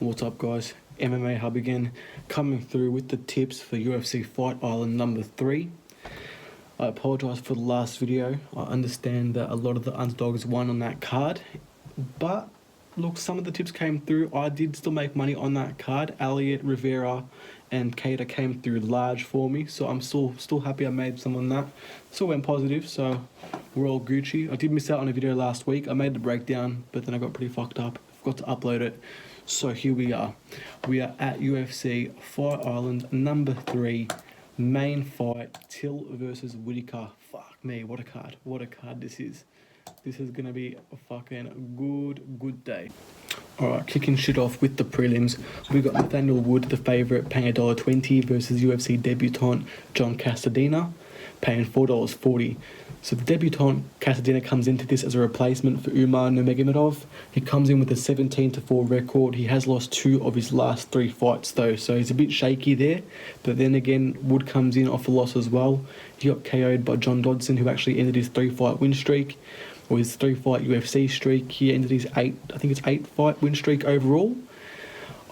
What's up, guys? MMA Hub again, coming through with the tips for UFC Fight Island number 3. I apologise for the last video. I understand that a lot of the underdogs won on that card, but look, some of the tips came through. I did still make money on that card. Elliot, Rigeria and Keita came through large for me, so I'm still happy I made some on that. Still went positive, so we're all Gucci. I did miss out on a video last week. I made the breakdown, but then I got pretty fucked up. Forgot to upload it. So here we are. We are at UFC Fight Island number 3, main fight, Till versus Whitaker. Fuck me, what a card. What a card this is. This is going to be a fucking good day. Alright, kicking shit off with the prelims. We got Nathaniel Wood, the favourite, paying $1.20 versus UFC debutant John Casadena, paying $4.40. So the debutant Casadena comes into this as a replacement for Umar Nurmagomedov. He comes in with a 17-4 record. He has lost 2 of his last 3 fights though, so he's a bit shaky there. But then again, Wood comes in off a loss as well. He got KO'd by John Dodson, who actually ended his 3-fight win streak, or his 3-fight UFC streak. He ended his 8-fight win streak overall.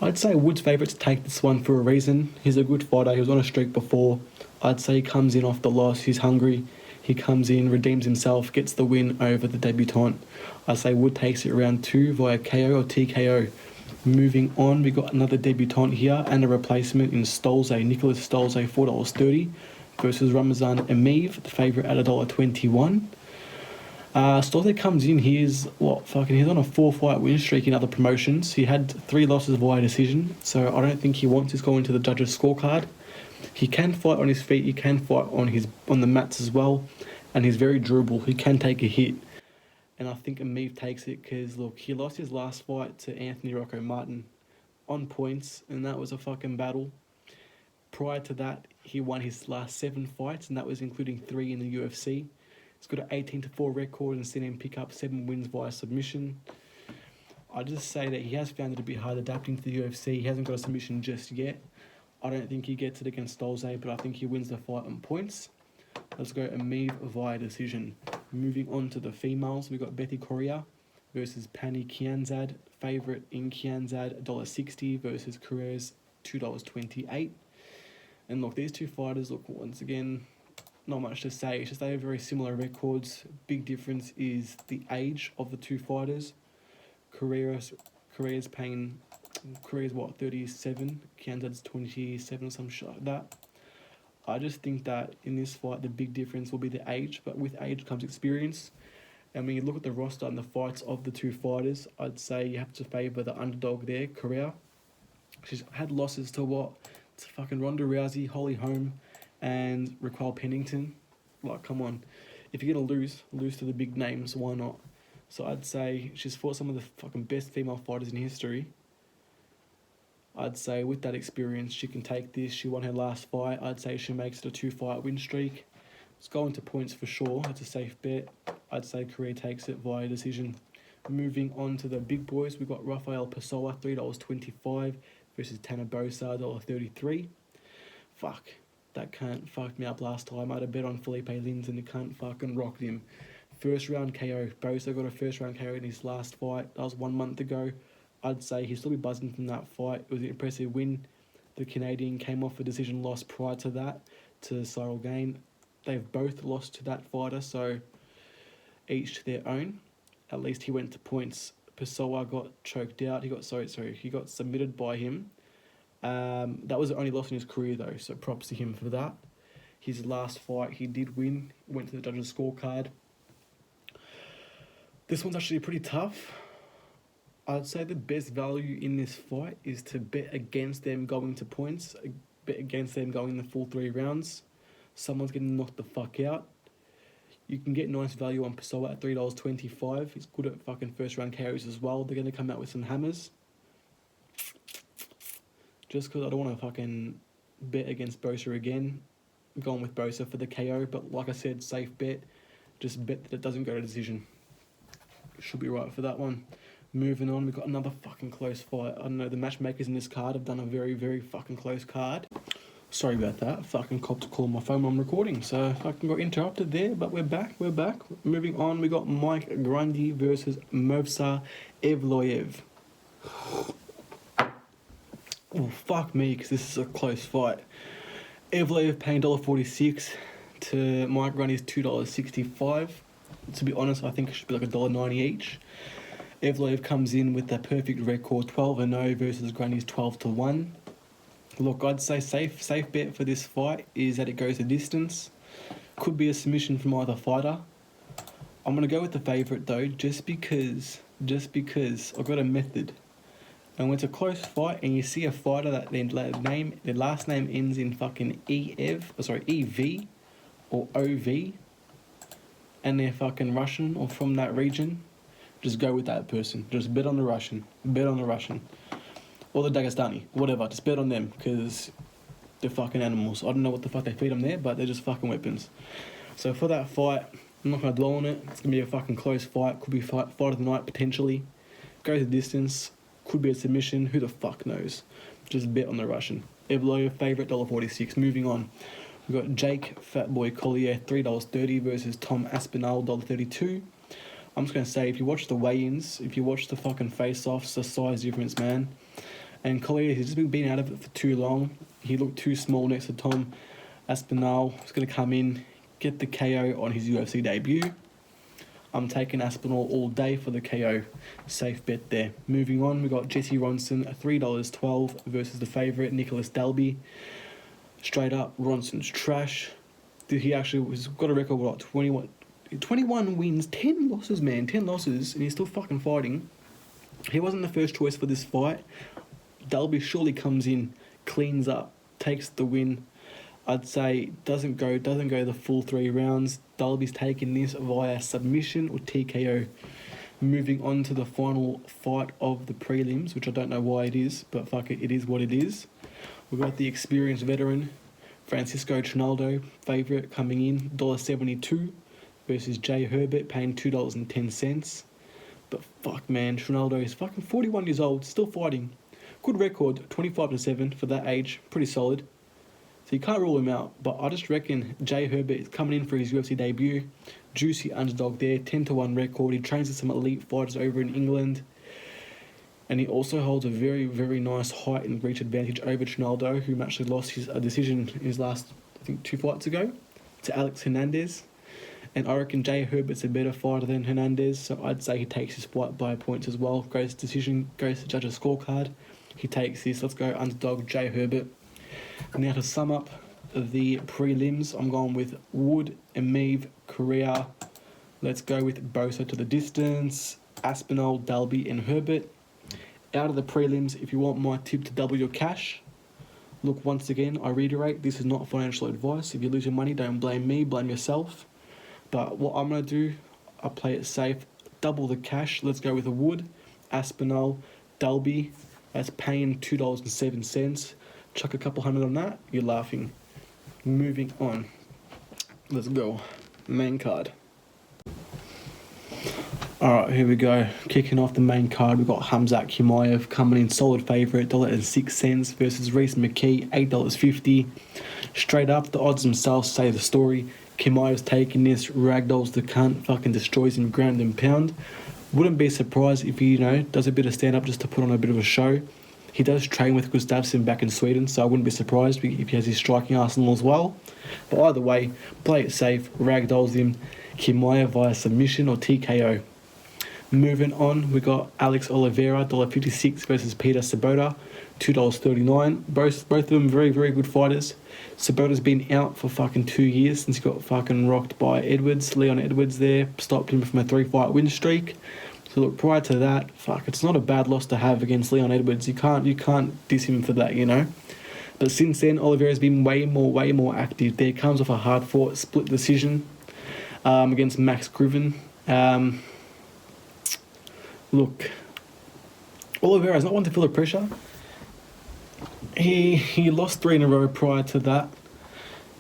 I'd say Wood's favourite to take this one for a reason. He's a good fighter. He was on a streak before. I'd say he comes in off the loss. He's hungry. He comes in, redeems himself, gets the win over the debutant. I say Wood takes it round 2 via KO or TKO. Moving on, we got another debutant here and a replacement in Stolze, Nicholas Stolze, $4.30 versus Ramazan Emeev, the favourite at $1.21. Stolze comes in, he's on a 4-fight win streak in other promotions. He had 3 losses via decision, so I don't think he wants to go into the judges' scorecard. He can fight on his feet, he can fight on the mats as well, and he's very durable. He can take a hit, and I think Emeev takes it because, look, he lost his last fight to Anthony Rocco Martin on points, and that was a fucking battle. Prior to that, he won his last 7 fights, and that was including 3 in the UFC. He's got an 18-4 record and seen him pick up 7 wins via submission. I just say that he has found it a bit hard adapting to the UFC. He hasn't got a submission just yet. I don't think he gets it against Stolze, but I think he wins the fight on points. Let's go Emeev via decision. Moving on to the females, we got Betty Correa versus Pani Kianzad. Favourite in Kianzad, $1.60 versus Correa's $2.28. And look, these two fighters, look, once again, not much to say. It's just they have very similar records. Big difference is the age of the two fighters. Correa's 37, Kianzad's 27 or some shit like that. I just think that in this fight the big difference will be the age, but with age comes experience. And when you look at the roster and the fights of the two fighters, I'd say you have to favour the underdog there, Correa. She's had losses to It's fucking Ronda Rousey, Holly Holm and Raquel Pennington. Like, come on. If you're going to lose to the big names, why not? So I'd say she's fought some of the fucking best female fighters in history. I'd say with that experience, she can take this. She won her last fight. I'd say she makes it a 2-fight win streak. Let's go into points for sure. It's a safe bet. I'd say Correa takes it via decision. Moving on to the big boys, we've got Rafael Pessoa, $3.25 versus Tanner Bosa, $1.33. Fuck. That cunt fucked me up last time. I had a bet on Felipe Lins and the cunt fucking rocked him. First round KO. Bosa got a first round KO in his last fight. That was 1 month ago. I'd say he'll still be buzzing from that fight. It was an impressive win. The Canadian came off a decision loss prior to that to Cyril Gain. They've both lost to that fighter, so each to their own. At least he went to points. Pessoa got choked out. He got submitted by him. That was the only loss in his career though, so props to him for that. His last fight he did win, went to the judges' scorecard. This one's actually pretty tough. I'd say the best value in this fight is to bet against them going to points, bet against them going the full 3 rounds. Someone's getting knocked the fuck out. You can get nice value on Pessoa at $3.25. He's good at fucking first round KOs as well. They're going to come out with some hammers. Just because I don't want to fucking bet against Bosa again. I'm going with Bosa for the KO, but like I said, safe bet. Just bet that it doesn't go to decision. Should be right for that one. Moving on, we've got another fucking close fight. I don't know, the matchmakers in this card have done a very, very fucking close card. Sorry about that. Fucking copped a call on my phone while I'm recording, so I can got interrupted there, but we're back. Moving on, we got Mike Grundy versus Mobster Evelyev. well, fuck me, because this is a close fight. Evelyev paying $1.46 to Mike Grundy's $2.65. To be honest, I think it should be like $1.90 each. Evelyev comes in with a perfect record, 12-0 versus Grundy's 12-1. Look, I'd say safe bet for this fight is that it goes the distance. Could be a submission from either fighter. I'm gonna go with the favourite though, just because I've got a method. And when it's a close fight and you see a fighter that their last name ends in fucking EV or OV, and they're fucking Russian or from that region, just go with that person. Just bet on the Russian. Or the Dagestani, whatever. Just bet on them, because they're fucking animals. I don't know what the fuck they feed them there, but they're just fucking weapons. So for that fight, I'm not going to dwell on it. It's going to be a fucking close fight. Could be fight of the night, potentially. Go the distance. Could be a submission. Who the fuck knows? Just bet on the Russian. Evelyev, favourite, $1.46. Moving on. We've got Jake Fatboy Collier, $3.30 versus Tom Aspinall, $1.32. I'm just going to say, if you watch the weigh-ins, if you watch the fucking face-offs, the size difference, man. And Collier, he's just been out of it for too long. He looked too small next to Tom Aspinall. He's going to come in, get the KO on his UFC debut. I'm taking Aspinall all day for the KO. Safe bet there. Moving on, we got Jesse Ronson, $3.12 versus the favourite, Nicholas Dalby. Straight up, Ronson's trash. He actually got a record of what, 21 wins, 10 losses, man. 10 losses, and he's still fucking fighting. He wasn't the first choice for this fight. Dalby surely comes in, cleans up, takes the win. I'd say doesn't go the full 3 rounds. Dalby's taking this via submission or TKO. Moving on to the final fight of the prelims, which I don't know why it is, but fuck it, it is what it is. We've got the experienced veteran, Francisco Trinaldo, favourite, coming in, $1.72 versus Jay Herbert, paying $2.10. But fuck, man, Trinaldo is fucking 41 years old, still fighting. Good record, 25-7 for that age, pretty solid. So you can't rule him out, but I just reckon Jay Herbert is coming in for his UFC debut. Juicy underdog there, 10-1 record. He trains with some elite fighters over in England. And he also holds a very, very nice height and reach advantage over Trinaldo, who actually lost his decision in his last, I think, 2 fights ago, to Alex Hernandez. And I reckon Jay Herbert's a better fighter than Hernandez, so I'd say he takes his fight by points as well. Goes decision, goes to judge's scorecard. He takes this. Let's go underdog Jay Herbert. Now to sum up the prelims, I'm going with Wood, Emeev, Correa. Let's go with Bosa to the distance, Aspinall, Dalby and Herbert. Out of the prelims, if you want my tip to double your cash, look, once again, I reiterate, this is not financial advice. If you lose your money, don't blame me, blame yourself. But what I'm going to do, I play it safe, double the cash. Let's go with a Wood, Aspinall, Dalby. That's paying $2.07. Chuck a couple hundred on that, you're laughing. Moving on. Let's go. Main card. Alright, here we go. Kicking off the main card, we've got Khamzat Chimaev coming in solid favourite, $1.06 versus Reece McKee, $8.50. Straight up, the odds themselves say the story. Chimaev's taking this, ragdolls the cunt, fucking destroys him ground and pound. Wouldn't be surprised if he, does a bit of stand-up just to put on a bit of a show. He does train with Gustafsson back in Sweden, so I wouldn't be surprised if he has his striking arsenal as well. But either way, play it safe, ragdolls him, Chimaev via submission or TKO. Moving on, we got Alex Oliveira, $1.56 versus Peter Sabota, $2.39. Both of them very, very good fighters. Sabota's been out for fucking 2 years since he got fucking rocked by Leon Edwards there, stopped him from a 3-fight win streak. So look, prior to that, it's not a bad loss to have against Leon Edwards. You can't diss him for that, But since then, Oliveira's been way more active. There comes off a hard-fought split decision against Max Griven. Look, Oliveira's not one to feel the pressure. He lost 3 in a row prior to that.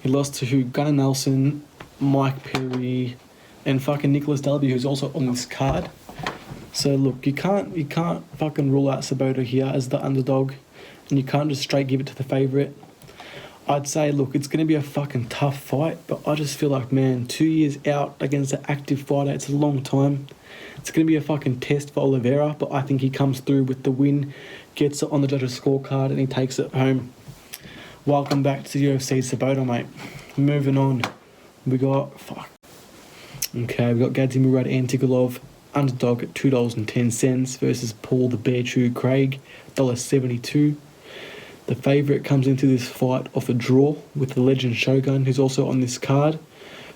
He lost to Gunnar Nelson, Mike Perry, and fucking Nicholas Dalby, who's also on this card. So look, you can't fucking rule out Sabota here as the underdog, and you can't just straight give it to the favourite. I'd say, look, it's going to be a fucking tough fight, but I just feel like, man, 2 years out against an active fighter, it's a long time. It's going to be a fucking test for Oliveira, but I think he comes through with the win, gets it on the judges' scorecard, and he takes it home. Welcome back to the UFC Sabota, mate. Moving on, we got Gadzhi Murad Antigulov, underdog at $2.10 versus Paul the Bear Chew Craig, $1.72. The favourite comes into this fight off a draw with the legend Shogun, who's also on this card.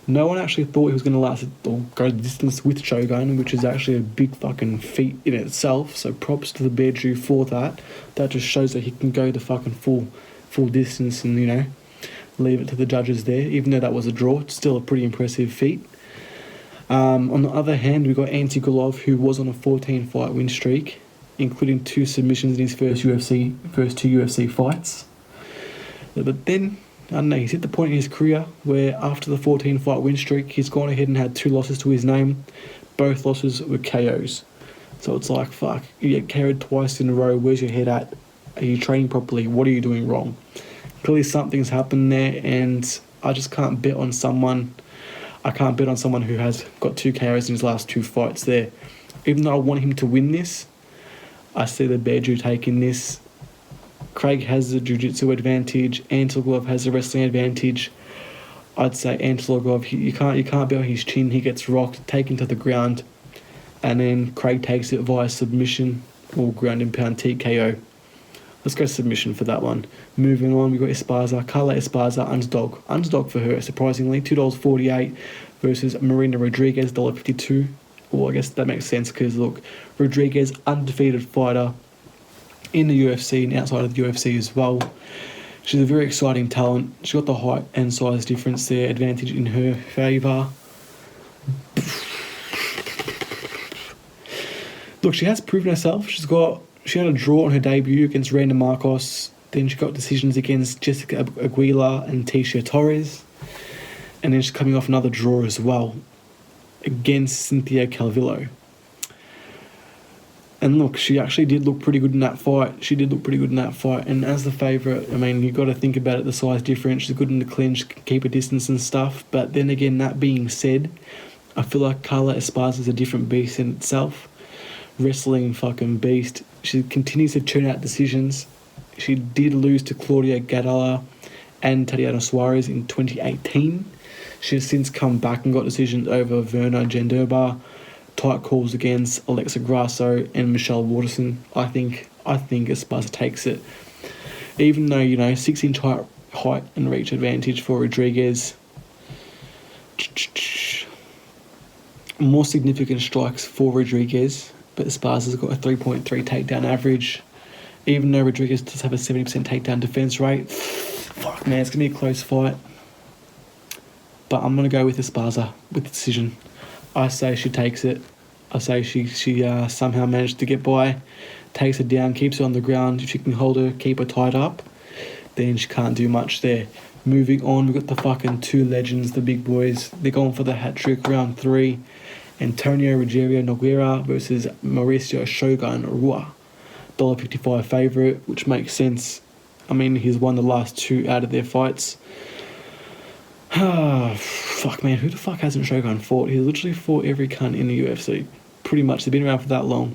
No one actually thought he was going to last or go the distance with Shogun, which is actually a big fucking feat in itself. So props to the Bear Chew for that. That just shows that he can go the fucking full distance and, you know, leave it to the judges there. Even though that was a draw, it's still a pretty impressive feat. On the other hand, we got Antigulov, who was on a 14-fight win streak, including 2 submissions in his first 2 UFC fights. But then, I don't know, he's hit the point in his career where after the 14-fight win streak, he's gone ahead and had 2 losses to his name. Both losses were KOs. So it's like, fuck, you get KO'd twice in a row, where's your head at? Are you training properly? What are you doing wrong? Clearly something's happened there, and I just can't bet on someone. I can't bet on someone who has got 2 KOs in his last 2 fights there. Even though I want him to win this, I see the Bear Chew taking this. Craig has the jiu-jitsu advantage. Antigulov has the wrestling advantage. I'd say Antigulov, you can't bet on his chin. He gets rocked, taken to the ground, and then Craig takes it via submission or ground and pound TKO. Let's go submission for that one. Moving on, we've got Esparza, Carla Esparza, underdog. Underdog for her, surprisingly, $2.48 versus Marina Rodriguez, $1.52. Well, I guess that makes sense because, look, Rodriguez, undefeated fighter in the UFC and outside of the UFC as well. She's a very exciting talent. She's got the height and size difference there, advantage in her favour. Look, she has proven herself. She had a draw on her debut against Randa Marcos. Then she got decisions against Jessica Aguilar and Tisha Torres. And then she's coming off another draw as well against Cynthia Calvillo. And look, she actually did look pretty good in that fight. And as the favourite, I mean, you've got to think about it, the size difference. She's good in the clinch, can keep a distance and stuff. But then again, that being said, I feel like Carla Esparza is a different beast in itself. Wrestling fucking beast. She continues to churn out decisions. She did lose to Claudia Gadala and Tatiana Suarez in 2018. She has since come back and got decisions over Verna Janderba, tight calls against Alexa Grasso and Michelle Waterson. I think Esparza takes it. Even though, you know, 6-inch height and reach advantage for Rodriguez. More significant strikes for Rodriguez, but Esparza's got a 3.3 takedown average. Even though Rodriguez does have a 70% takedown defense rate. Fuck, man, it's going to be a close fight. But I'm going to go with Esparza with the decision. I say she takes it. I say she somehow managed to get by, takes her down, keeps her on the ground. If she can hold her, keep her tied up, then she can't do much there. Moving on, we've got the fucking 2 legends, the big boys. They're going for the hat-trick, round 3. Antonio Rigeria Nogueira versus Mauricio Shogun Rua. $1.55 favourite, which makes sense. I mean, he's won the last 2 out of their fights. Fuck, man, who the fuck hasn't Shogun fought? He's literally fought every cunt in the UFC. Pretty much, they've been around for that long.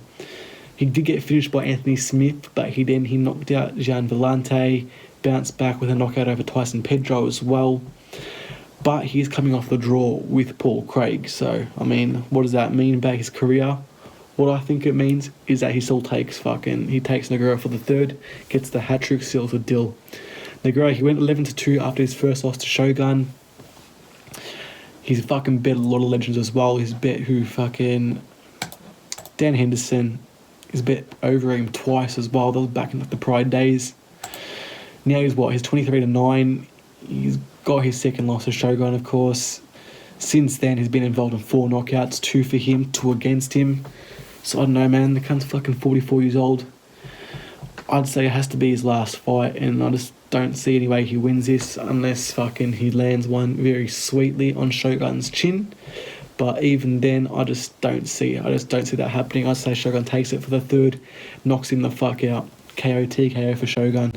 He did get finished by Anthony Smith, but he knocked out Jean Vellante, bounced back with a knockout over Tyson Pedro as well. But he's coming off the draw with Paul Craig. So, I mean, what does that mean about his career? What I think it means is that he still takes Nogueira for the 3rd, gets the hat-trick, seals the deal. Nogueira, he went 11-2 after his first loss to Shogun. He's fucking bet a lot of legends as well. He's bet who fucking... Dan Henderson. He's bet over him twice as well. That was back in the Pride days. Now he's 23-9. He's got his 2nd loss to Shogun, of course. Since then, he's been involved in 4 knockouts, 2 for him, 2 against him. So I don't know, man. The cunt's fucking 44 years old. I'd say it has to be his last fight, and I just don't see any way he wins this unless fucking he lands one very sweetly on Shogun's chin. But even then, I just don't see that happening. I'd say Shogun takes it for the 3rd, knocks him the fuck out. KO TKO for Shogun.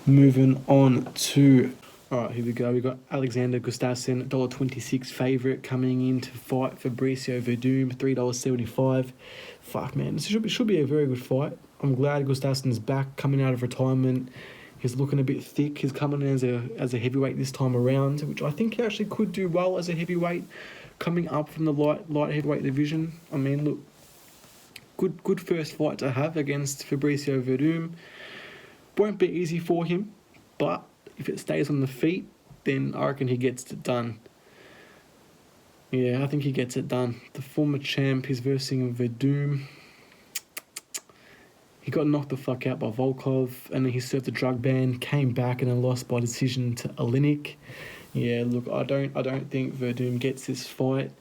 Moving on to Alright, here we go. We got Alexander Gustafsson, $1.26 favourite, coming in to fight Fabricio Verdum, $3.75. Fuck, man, this should be a very good fight. I'm glad Gustafsson's back, coming out of retirement. He's looking a bit thick. He's coming in as a heavyweight this time around, which I think he actually could do well as a heavyweight, coming up from the light heavyweight division. I mean, look, good first fight to have against Fabricio Verdum. Won't be easy for him, but if it stays on the feet, then I reckon he gets it done. Yeah, I think he gets it done. The former champ is versing Verdum. He got knocked the fuck out by Volkov, and then he served a drug ban, came back and then lost by decision to Oleinik. Yeah, look, I don't think Verdum gets this fight.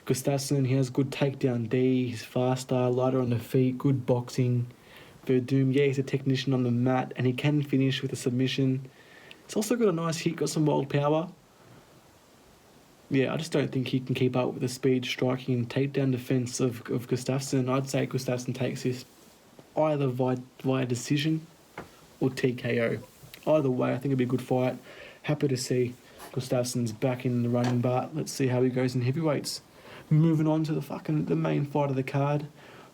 Gustafsson, he has good takedown D, he's faster, lighter on the feet, good boxing. Verdum, yeah, he's a technician on the mat, and he can finish with a submission. He's also got a nice hit, got some wild power. Yeah, I just don't think he can keep up with the speed, striking, and takedown defence of Gustafsson. I'd say Gustafsson takes this either via decision or TKO. Either way, I think it'd be a good fight. Happy to see Gustafsson's back in the running, but let's see how he goes in heavyweights. Moving on to the main fight of the card.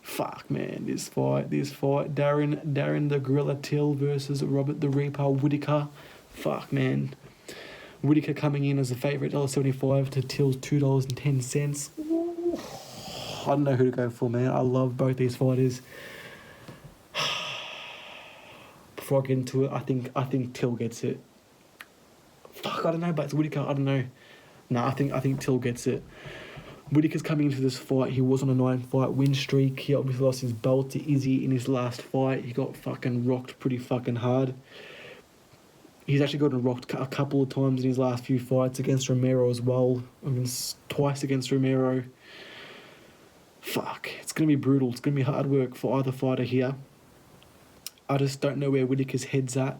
Fuck, man, this fight. Darren the Gorilla Till versus Robert the Reaper Whittaker. Fuck, man. Whittaker coming in as a favourite, $1.75 to Till's $2.10. Ooh, I don't know who to go for, man. I love both these fighters. Before I get into it, I think Till gets it. Fuck, I don't know, but it's Whittaker. I don't know. Nah, I think Till gets it. Whittaker's coming into this fight. He was on a 9-fight win streak. He obviously lost his belt to Izzy in his last fight. He got fucking rocked pretty fucking hard. He's actually gotten rocked a couple of times in his last few fights against Romero as well. I mean, twice against Romero. Fuck, it's going to be brutal. It's going to be hard work for either fighter here. I just don't know where Whittaker's head's at.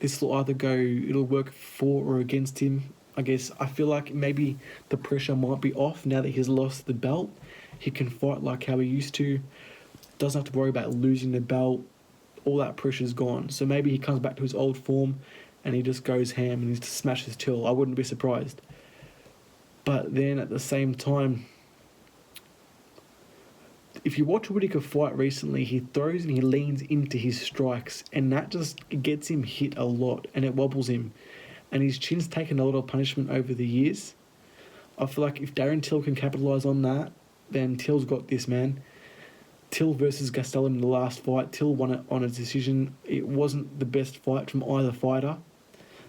This will either go, it'll work for or against him. I guess I feel like maybe the pressure might be off now that he's lost the belt. He can fight like how he used to. Doesn't have to worry about losing the belt. All that pressure's gone. So maybe he comes back to his old form and he just goes ham and he just smashes Till. I wouldn't be surprised. But then at the same time, if you watch Whittaker fight recently, he throws and he leans into his strikes, and that just gets him hit a lot and it wobbles him. And his chin's taken a lot of punishment over the years. I feel like if Darren Till can capitalise on that, then Till's got this, man. Till versus Gastelum in the last fight. Till won it on a decision. It wasn't the best fight from either fighter.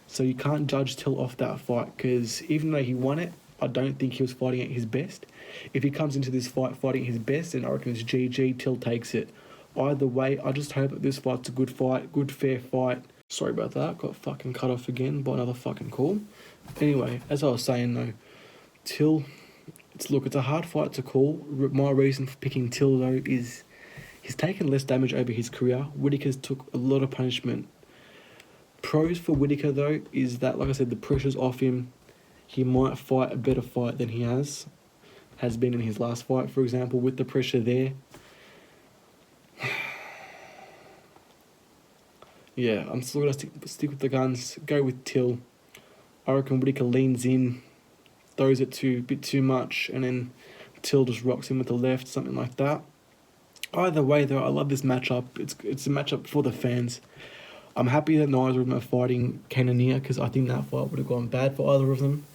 So you can't judge Till off that fight, because even though he won it, I don't think he was fighting at his best. If he comes into this fight fighting his best, then I reckon it's GG, Till takes it. Either way, I just hope that this fight's a good fight, good fair fight. Sorry about that, got fucking cut off again by another fucking call. Anyway, as I was saying though, Till, it's a hard fight to call. My reason for picking Till though is he's taken less damage over his career. Whittaker's took a lot of punishment. Pros for Whittaker though is that, like I said, the pressure's off him. He might fight a better fight than he has been in his last fight, for example, with the pressure there. Yeah, I'm still going to stick with the guns, go with Till. I reckon Whittaker leans in, throws it a bit too much, and then Till just rocks him with the left, something like that. Either way, though, I love this matchup. It's a matchup for the fans. I'm happy that neither of them are fighting Cannonier, because I think that fight would have gone bad for either of them.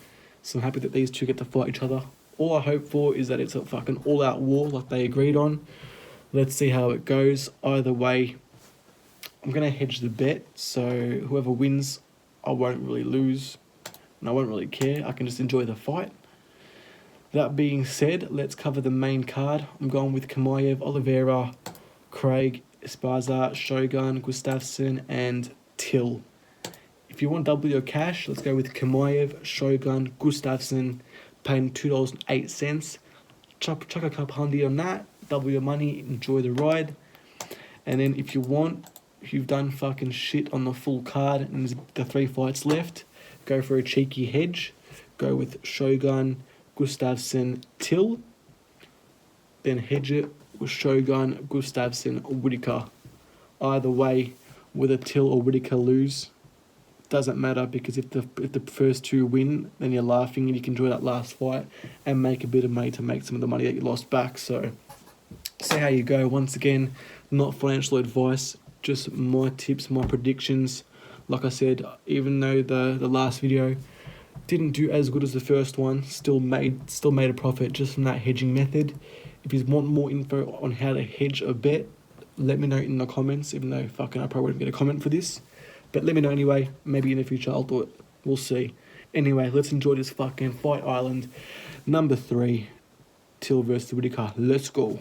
So I'm happy that these two get to fight each other. All I hope for is that it's a fucking all-out war like they agreed on. Let's see how it goes. Either way, I'm going to hedge the bet, so whoever wins, I won't really lose, and I won't really care. I can just enjoy the fight. That being said, let's cover the main card. I'm going with Chimaev, Oliveira, Craig, Esparza, Shogun, Gustafsson, and Till. If you want double your cash, let's go with Chimaev, Shogun, Gustafsson, paying $2.08. Chuck a cup handy on that, double your money, enjoy the ride. And then if you've done fucking shit on the full card and there's the 3 fights left, go for a cheeky hedge. Go with Shogun, Gustafsson, Till. Then hedge it with Shogun, Gustafsson, Whittaker. Either way, whether Till or Whittaker lose, doesn't matter, because if the first two win, then you're laughing and you can enjoy that last fight and make a bit of money to make some of the money that you lost back. So see how you go. Once again, not financial advice, just my tips, my predictions. Like I said, even though the last video didn't do as good as the first one, still made a profit just from that hedging method. If you want more info on how to hedge a bet, let me know in the comments, even though fucking I probably won't get a comment for this. But let me know anyway, maybe in the future I'll do it. We'll see. Anyway, let's enjoy this fucking Fight Island number 3, Till versus Rigeria. Let's go.